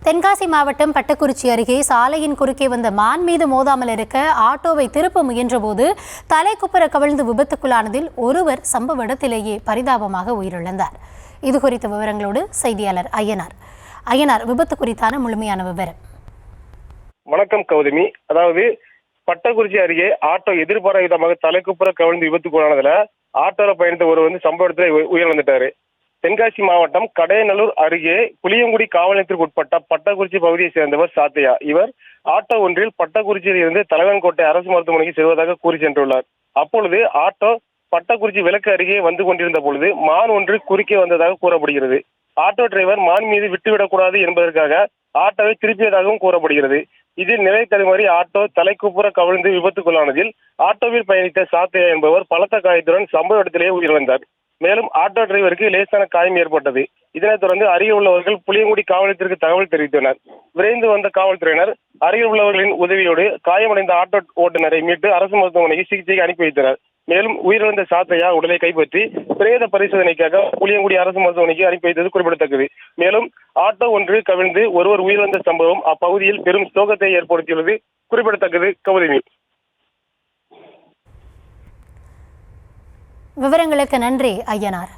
தென்காசி மாவட்டம் பட்டக்குறிச்சி அருகே சாலையின் குறுக்கே வந்த மான் மீது மோதாமல் இருக்க ஆட்டோவை திருப்ப முயன்றபோது தலைக்குப்புற கவிழ்ந்து விபத்துக்குள்ளானதில் ஒருவர் சம்பவ இடத்திலேயே பரிதாபமாக உயிரிழந்தார். இதுகுறித்த விவரங்களோடு செய்தியாளர் ஐயனார். விபத்து குறித்தான முழுமையான விவரம். வணக்கம் கௌதமி. அதாவது பட்டக்குறிச்சி அருகே ஆட்டோ எதிர்பாராத விதமாக தலைக்குப்புற கவிழ்ந்து விபத்துக்குள்ளானதுல ஆட்டோல பயணித்த ஒருவர் சம்பவ இடத்துல உயிரிழந்துட்டாரு. தென்காசி மாவட்டம் கடையநல்லூர் அருகே புளியங்குடி காவல் நிலையத்திற்கு உட்பட்ட பட்டக்குறிச்சி பகுதியை சேர்ந்தவர் சாத்தையா. இவர் ஆட்டோ ஒன்றில் பட்டக்குறிச்சியில் இருந்து தலைவன்கோட்டை அரசு மருத்துவமனைக்கு செல்வதாக கூறி சென்றுள்ளார். அப்பொழுது ஆட்டோ பட்டக்குறிச்சி விலக்கு அருகே வந்து கொண்டிருந்த பொழுது மான் ஒன்று குறுக்கே வந்ததாக கூறப்படுகிறது. ஆட்டோ டிரைவர் மான் மீது விட்டுவிடக்கூடாது என்பதற்காக ஆட்டோவை திருப்பியதாகவும் கூறப்படுகிறது. இதில் நிலை தடுமாறி ஆட்டோ தலைக்குப்புற கவிழ்ந்து விபத்துக்குள்ளானதில் ஆட்டோவில் பயணித்த சாத்தையா என்பவர் பலத்த காயத்துடன் சம்பவ இடத்திலேயே உயிரிழந்தார். மேலும் ஆட்டோ டிரைவருக்கு லேசான காயம் ஏற்பட்டது. இதனைத் தொடர்ந்து அருகில் உள்ளவர்கள் புளியங்குடி காவல் நிலையத்திற்கு தகவல் தெரிவித்தனர். விரைந்து வந்த காவல்துறையினர் அருகில் உள்ளவர்களின் உதவியோடு காயமடைந்த ஆட்டோ ஓட்டுநரை மீட்டு அரசு மருத்துவமனைக்கு சிகிச்சைக்கு அனுப்பி வைத்தனர். மேலும் உயிரிழந்த சாத்தையா உடலை கைப்பற்றி பிரேத பரிசோதனைக்காக புளியங்குடி அரசு மருத்துவமனைக்கு அனுப்பி வைத்தது குறிப்பிடத்தக்கது. மேலும் ஆட்டோ ஒன்று கவிழ்ந்து ஒருவர் உயிரிழந்த சம்பவம் அப்பகுதியில் பெரும் சோகத்தை ஏற்படுத்தியுள்ளது குறிப்பிடத்தக்கது. கௌதமி, விவரங்களுக்கு நன்றி ஐயனார்.